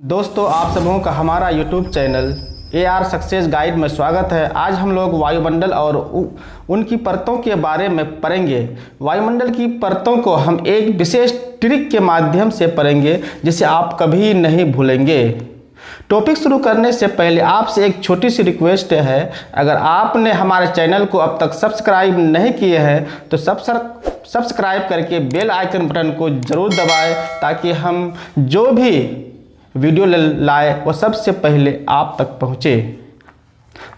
दोस्तों, आप सबों का हमारा YouTube channel AR success guide में स्वागत है। आज हम लोग वायुमंडल और उनकी परतों के बारे में पढ़ेंगे। वायुमंडल की परतों को हम एक विशेष ट्रिक के माध्यम से पढ़ेंगे जिसे आप कभी नहीं भूलेंगे। टॉपिक शुरू करने से पहले आपसे एक छोटी सी रिक्वेस्ट है, अगर आपने हमारे चैनल को अब तक सब्सक्राइब नहीं किए हैं तो सब्सक्राइब करके बेल आइकन बटन को ज़रूर दबाएं ताकि हम जो भी वीडियो लाए वो सबसे पहले आप तक पहुँचे।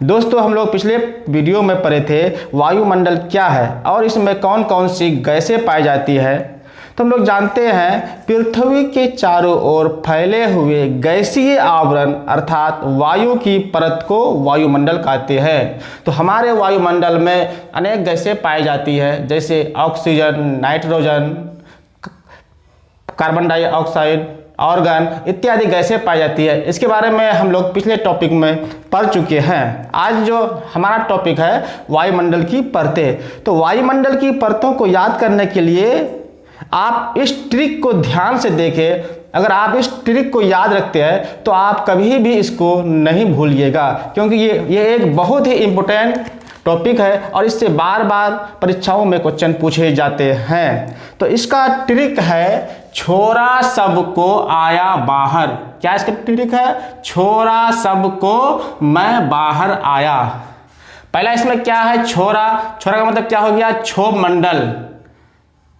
दोस्तों, हम लोग पिछले वीडियो में पढ़े थे वायुमंडल क्या है और इसमें कौन कौन सी गैसें पाई जाती है। तो हम लोग जानते हैं पृथ्वी के चारों ओर फैले हुए गैसीय आवरण अर्थात वायु की परत को वायुमंडल कहते हैं। तो हमारे वायुमंडल में अनेक गैसें पाई जाती है, जैसे oxygen, nitrogen, carbon dioxide, organ इत्यादि गैसें पाई जाती है। इसके बारे में हम लोग पिछले टॉपिक में पढ़ चुके हैं। आज जो हमारा टॉपिक है वायुमंडल की परतें। तो वायुमंडल की परतों को याद करने के लिए आप इस ट्रिक को ध्यान से देखें। अगर आप इस ट्रिक को याद रखते हैं तो आप कभी भी इसको नहीं भूलिएगा, क्योंकि ये एक बहुत ही इम्पोर्टेंट टॉपिक है और इससे बार बार परीक्षाओं में क्वेश्चन पूछे जाते हैं। तो इसका ट्रिक है छोरा सबको आया बाहर। क्या इसका ट्रिक है? छोरा सबको मैं बाहर आया। पहला इसमें क्या है? छोरा। छोरा का मतलब क्या हो गया? क्षोभ मंडल।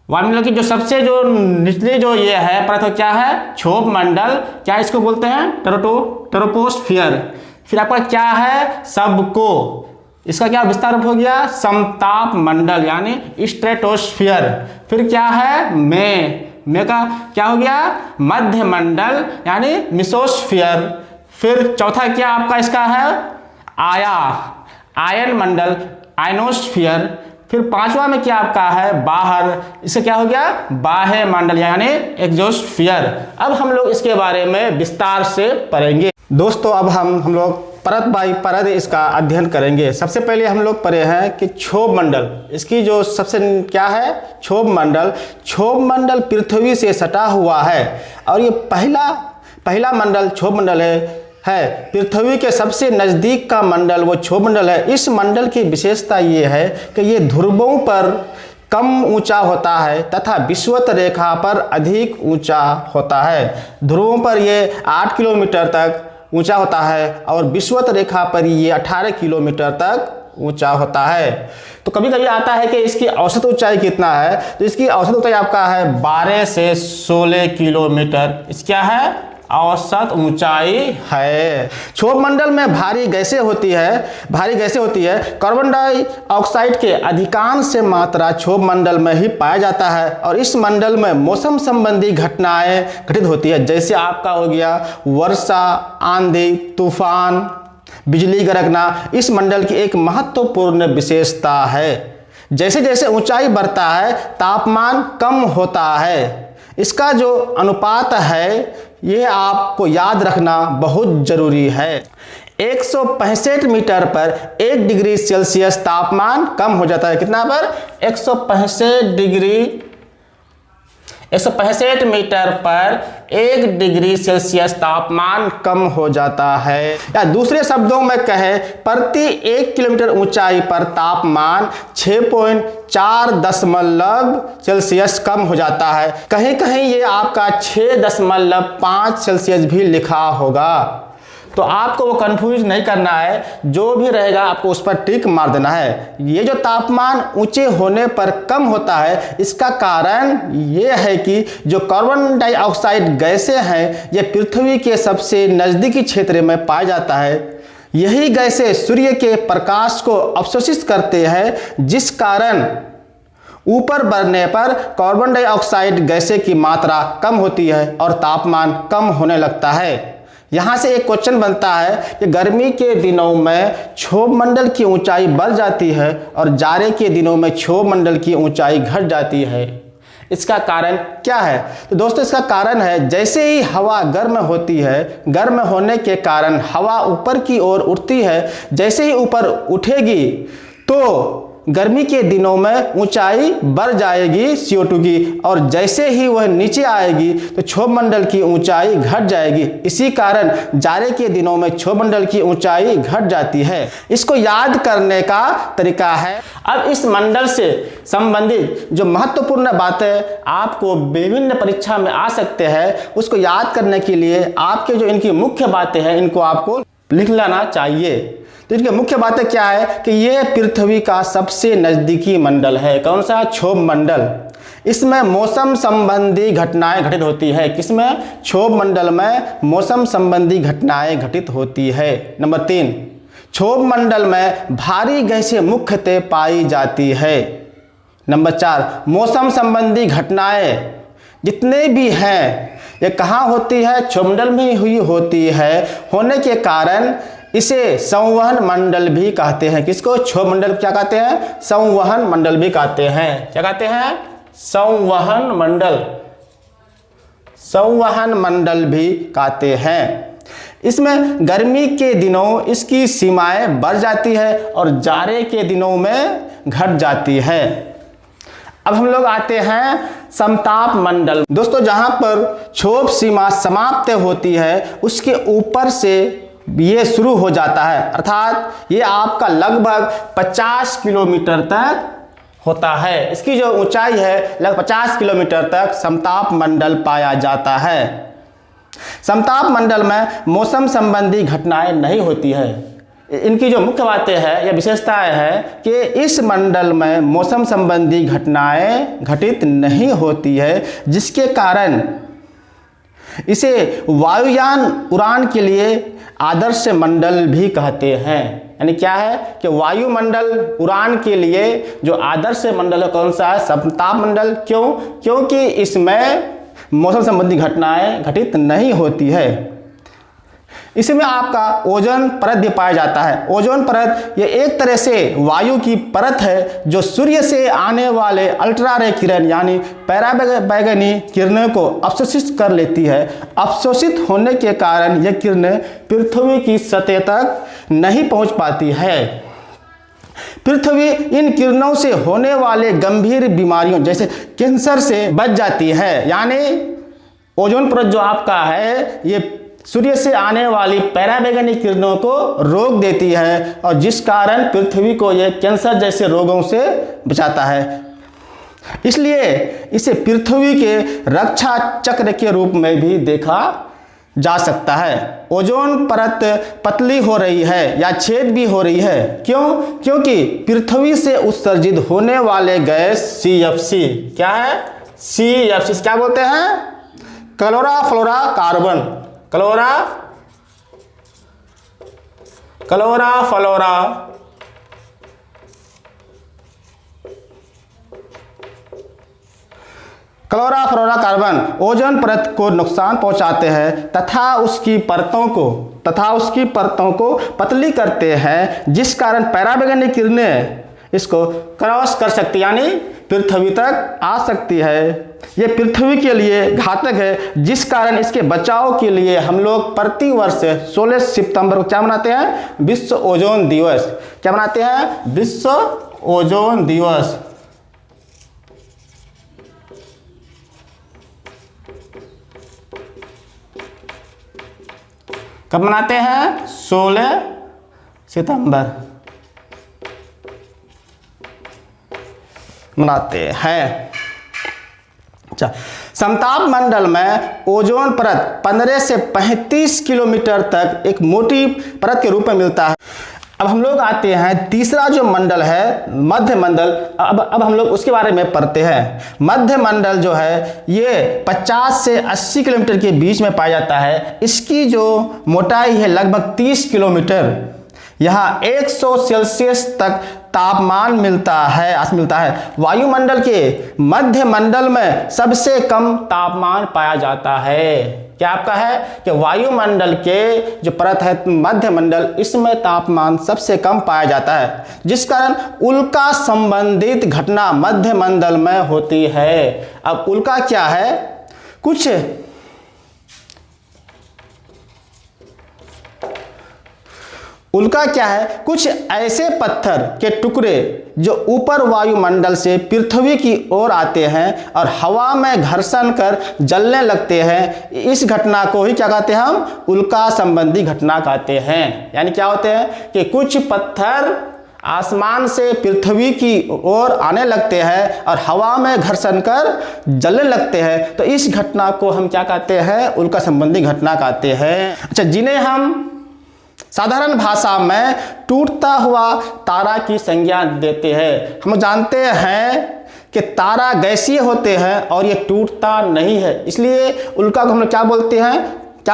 वायुमंडल की जो सबसे जो निचली जो ये है परत क्या है? क्षोभ मंडल। क्या इसको बोलते हैं? ट्रोपोस्फियर। फिर आपका क्या है? सबको। इसका क्या विस्तार हो गया? समताप मंडल यानी स्ट्रेटोस्फियर। फिर क्या है? में का क्या हो गया? मध्य मंडल यानी मिसोस्फियर। फिर चौथा क्या आपका इसका है? आयन मंडल आयनोस्फियर। फिर पांचवा में क्या आपका है? बाहर। इससे क्या हो गया? बाह्य मंडल यानी एक्सोस्फियर। अब हम लोग इसके बारे में विस्तार से पढ़ेंगे। दोस्तों, अब हम लोग परत बाई परत इसका अध्ययन करेंगे। सबसे पहले हम लोग पढ़े हैं कि क्षोभ मंडल। इसकी जो सबसे क्या है? क्षोभ मंडल। क्षोभ मंडल पृथ्वी से सटा हुआ है और ये पहला मंडल क्षोभ मंडल है। पृथ्वी के सबसे नज़दीक का मंडल वो क्षोभ मंडल है। इस मंडल की विशेषता ये है कि ये ध्रुवों पर कम ऊंचा होता है तथा विषुवत रेखा पर अधिक ऊंचा होता है। ध्रुवों पर ये 8 किलोमीटर तक ऊंचा होता है और विषुवत रेखा पर ये 18 किलोमीटर तक ऊंचा होता है। तो कभी कभी आता है कि इसकी औसत ऊंचाई कितना है, तो इसकी औसत ऊंचाई आपका है 12 से 16 किलोमीटर। इस क्या है? औसत ऊंचाई है। क्षोभ मंडल में भारी गैसें होती है। कार्बन डाइऑक्साइड के अधिकांश मात्रा क्षोभ मंडल में ही पाया जाता है और इस मंडल में मौसम संबंधी घटनाएं घटित होती है, जैसे आपका हो गया वर्षा, आंधी, तूफान, बिजली कड़कना। इस मंडल की एक महत्वपूर्ण विशेषता है। जैसे जैसे ऊंचाई बढ़ता है तापमान कम होता है। इसका जो अनुपात है ये आपको याद रखना बहुत जरूरी है। 165 मीटर पर 1 डिग्री सेल्सियस तापमान कम हो जाता है। कितना पर? 165 मीटर पर 1 डिग्री सेल्सियस तापमान कम हो जाता है। या दूसरे शब्दों में कहे, प्रति 1 किलोमीटर ऊंचाई पर तापमान 6.4 सेल्सियस कम हो जाता है। कहीं कहीं ये आपका 6.5 सेल्सियस भी लिखा होगा। तो आपको वो कंफ्यूज नहीं करना है, जो भी रहेगा आपको उस पर टिक मार देना है। ये जो तापमान ऊंचे होने पर कम होता है, इसका कारण ये है कि जो कार्बन डाइऑक्साइड गैसें हैं ये पृथ्वी के सबसे नज़दीकी क्षेत्र में पाया जाता है। यही गैसें सूर्य के प्रकाश को अवशोषित करते हैं, जिस कारण ऊपर बढ़ने पर कार्बन डाइऑक्साइड गैसें की मात्रा कम होती है और तापमान कम होने लगता है। यहाँ से एक क्वेश्चन बनता है कि गर्मी के दिनों में क्षोभ मंडल की ऊंचाई बढ़ जाती है और जाड़े के दिनों में क्षोभ मंडल की ऊंचाई घट जाती है। इसका कारण क्या है? तो दोस्तों, इसका कारण है जैसे ही हवा गर्म होती है, गर्म होने के कारण हवा ऊपर की ओर उठती है। जैसे ही ऊपर उठेगी तो गर्मी के दिनों में ऊंचाई बढ़ जाएगी CO2 की, और जैसे ही वह नीचे आएगी तो क्षोभ मंडल की ऊंचाई घट जाएगी। इसी कारण जाड़े के दिनों में क्षोभ मंडल की ऊंचाई घट जाती है। इसको याद करने का तरीका है, अब इस मंडल से संबंधित जो महत्वपूर्ण बातें आपको विभिन्न परीक्षा में आ सकते हैं, उसको याद करने के लिए आपके जो इनकी मुख्य बातें हैं इनको आपको लिख लेना चाहिए। तो इनकी मुख्य बातें क्या है कि ये पृथ्वी का सबसे नजदीकी मंडल है। कौन सा? क्षोभ मंडल। इसमें मौसम संबंधी घटनाएं घटित होती है। किसमें? क्षोभ मंडल में मौसम संबंधी घटनाएं घटित होती है। नंबर 3, क्षोभ मंडल में भारी गैसें मुख्यतः पाई जाती है। नंबर 4, मौसम संबंधी घटनाएं जितने भी हैं ये कहाँ होती है? क्षोभ मंडल में हुई होती है। होने के कारण इसे संवहन मंडल भी कहते हैं। किसको? क्षोभ मंडल क्या कहते हैं? संवहन मंडल भी कहते हैं। क्या कहते हैं? संवहन मंडल। संवहन मंडल भी कहते हैं। इसमें गर्मी के दिनों इसकी सीमाएं बढ़ जाती है और जाड़े के दिनों में घट जाती है। अब हम लोग आते हैं समताप मंडल। दोस्तों, जहां पर क्षोभ सीमा समाप्त होती है उसके ऊपर से ये शुरू हो जाता है, अर्थात ये आपका लगभग 50 किलोमीटर तक होता है। इसकी जो ऊंचाई है लगभग 50 किलोमीटर तक समताप मंडल पाया जाता है। समताप मंडल में मौसम संबंधी घटनाएं नहीं होती है। इनकी जो मुख्य बातें हैं या विशेषताएं हैं कि इस मंडल में मौसम संबंधी घटनाएं घटित नहीं होती है, जिसके कारण इसे वायुयान उड़ान के लिए आदर्श मंडल भी कहते हैं। यानी क्या है कि वायुमंडल उड़ान के लिए जो आदर्श मंडल है कौन सा है? समताप मंडल। क्यों? क्योंकि इसमें मौसम संबंधी घटनाएं घटित नहीं होती है। इसमें आपका ओजोन परत भी पाया जाता है। ओजोन परत ये एक तरह से वायु की परत है जो सूर्य से आने वाले अल्ट्रा किरण यानी पराबैंगनी किरणों को अवशोषित कर लेती है। अवशोषित होने के कारण यह किरणें पृथ्वी की सतह तक नहीं पहुंच पाती है। पृथ्वी इन किरणों से होने वाले गंभीर बीमारियों जैसे कैंसर से बच जाती है। यानी ओजोन परत जो आपका है ये सूर्य से आने वाली पराबैंगनी किरणों को रोक देती है और जिस कारण पृथ्वी को यह कैंसर जैसे रोगों से बचाता है। इसलिए इसे पृथ्वी के रक्षा चक्र के रूप में भी देखा जा सकता है। ओजोन परत पतली हो रही है या छेद भी हो रही है। क्यों? क्योंकि पृथ्वी से उत्सर्जित होने वाले गैस CFC क्या है? CFC क्या बोलते हैं? क्लोरोफ्लोरोकार्बन। क्लोरोफ्लोरोकार्बन ओजोन परत को नुकसान पहुंचाते हैं तथा उसकी परतों को पतली करते हैं, जिस कारण पराबैंगनी किरणें इसको क्रॉस कर सकती यानी पृथ्वी तक आ सकती है। यह पृथ्वी के लिए घातक है, जिस कारण इसके बचाव के लिए हम लोग प्रति वर्ष 16 सितंबर को क्या मनाते हैं? विश्व ओजोन दिवस। क्या मनाते हैं? विश्व ओजोन दिवस। कब मनाते हैं? 16 सितंबर मनाते हैं। अच्छा, समताप मंडल में ओजोन परत 15 से 35 किलोमीटर तक एक मोटी परत के रूप में मिलता है। अब हम लोग आते हैं तीसरा जो मंडल है मध्य मंडल। अब हम लोग उसके बारे में पढ़ते हैं। मध्य मंडल जो है ये 50 से 80 किलोमीटर के बीच में पाया जाता है। इसकी जो मोटाई है लगभग 30 किलोमीटर। यहाँ 100 सेल्सियस तक तापमान मिलता है। वायुमंडल के मध्य मंडल में सबसे कम तापमान पाया जाता है। क्या आपका है कि वायुमंडल के जो परत है मध्य मंडल, इसमें तापमान सबसे कम पाया जाता है, जिस कारण उल्का संबंधित घटना मध्य मंडल में होती है। अब उल्का क्या है? कुछ उल्का क्या है? कुछ ऐसे पत्थर के टुकड़े जो ऊपर वायुमंडल से पृथ्वी की ओर आते हैं और हवा में घर्षण कर जलने लगते हैं। इस घटना को ही क्या कहते हैं? हम उल्का संबंधी घटना कहते हैं। यानी क्या होते हैं कि कुछ पत्थर आसमान से पृथ्वी की ओर आने लगते हैं और हवा में घर्षण कर जलने लगते हैं, तो इस घटना को हम क्या कहते हैं? उल्का संबंधी घटना कहते हैं। अच्छा, जिन्हें हम साधारण भाषा में टूटता हुआ तारा की संज्ञा देते हैं। हम जानते हैं कि तारा गैसीय होते हैं और ये टूटता नहीं है, इसलिए उल्का को हम लोग क्या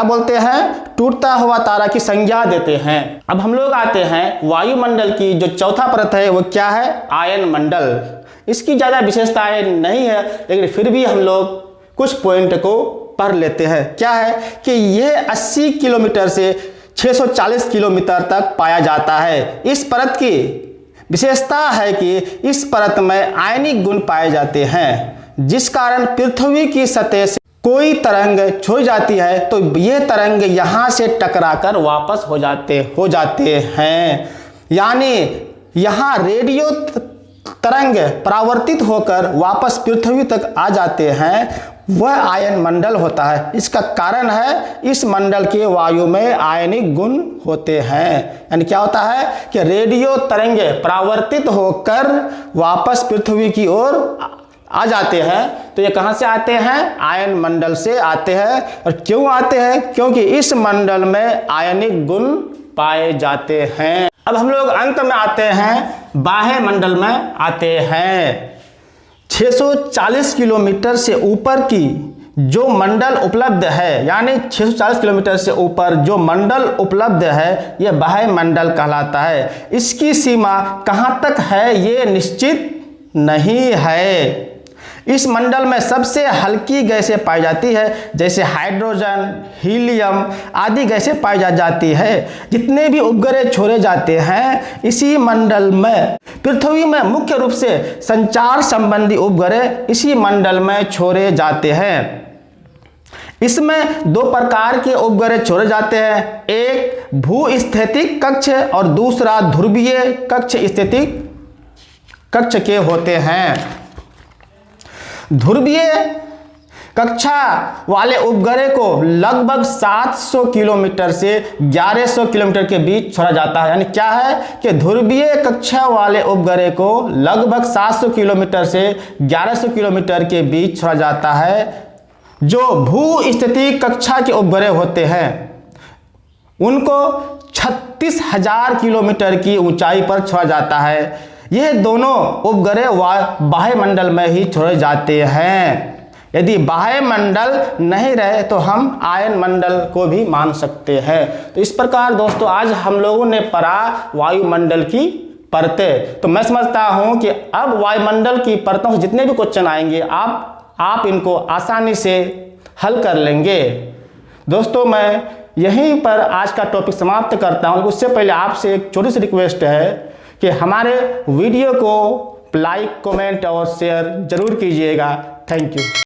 बोलते हैं? टूटता हुआ तारा की संज्ञा देते हैं। अब हम लोग आते हैं वायुमंडल की जो चौथा परत है, वो क्या है? आयन मंडल। इसकी ज़्यादा विशेषताएं नहीं है, लेकिन फिर भी हम लोग कुछ पॉइंट को पढ़ लेते हैं। क्या है कि यह 80 किलोमीटर से 640 किलोमीटर तक पाया जाता है। इस परत की विशेषता है कि इस परत में आयनिक गुण पाए जाते हैं, जिस कारण पृथ्वी की सतह से कोई तरंग छोड़ी जाती है तो ये तरंग यहाँ से टकराकर वापस हो जाते हैं। यानी यहाँ रेडियो तरंग परावर्तित होकर वापस पृथ्वी तक आ जाते हैं, वह आयन मंडल होता है। इसका कारण है इस मंडल के वायु में आयनिक गुण होते हैं। यानी क्या होता है कि रेडियो तरंगे परावर्तित होकर वापस पृथ्वी की ओर आ जाते हैं। तो ये कहाँ से आते हैं? आयन मंडल से आते हैं। और क्यों आते हैं? क्योंकि इस मंडल में आयनिक गुण पाए जाते हैं। अब हम लोग अंत में आते हैं, बाह्य मंडल में आते हैं। 640 किलोमीटर से ऊपर की जो मंडल उपलब्ध है, यानी 640 किलोमीटर से ऊपर जो मंडल उपलब्ध है, यह बाह्य मंडल कहलाता है। इसकी सीमा कहाँ तक है ये निश्चित नहीं है। इस मंडल में सबसे हल्की गैसें पाई जाती है, जैसे हाइड्रोजन, हीलियम आदि गैसें पाई जाती है। जितने भी उपग्रह छोड़े जाते हैं इसी मंडल में, पृथ्वी में मुख्य रूप से संचार संबंधी उपग्रह इसी मंडल में छोड़े जाते हैं। इसमें दो प्रकार के उपग्रह छोड़े जाते हैं, एक भूस्थितिक कक्ष और दूसरा ध्रुवीय कक्ष स्थितिक कक्ष के होते हैं। ध्रुवीय कक्षा वाले उपग्रह को लगभग 700 किलोमीटर से 1100 किलोमीटर के बीच छोड़ा जाता है। यानी क्या है कि ध्रुवीय कक्षा वाले उपग्रह को लगभग 700 किलोमीटर से 1100 किलोमीटर के बीच छोड़ा जाता है। जो भूस्थितिक कक्षा के उपग्रह होते हैं उनको 36,000 किलोमीटर की ऊंचाई पर छोड़ा जाता है। यह दोनों उपग्रह बाह्य मंडल में ही छोड़े जाते हैं। यदि बाह्य मंडल नहीं रहे तो हम आयन मंडल को भी मान सकते हैं। तो इस प्रकार दोस्तों आज हम लोगों ने पढ़ा वायुमंडल की परतें। तो मैं समझता हूं कि अब वायुमंडल की परतों से जितने भी क्वेश्चन आएंगे आप इनको आसानी से हल कर लेंगे। दोस्तों मैं यहीं पर आज का टॉपिक समाप्त करता हूं। उससे पहले आपसे एक छोटी सी रिक्वेस्ट है कि हमारे वीडियो को लाइक, कमेंट और शेयर जरूर कीजिएगा। Thank you.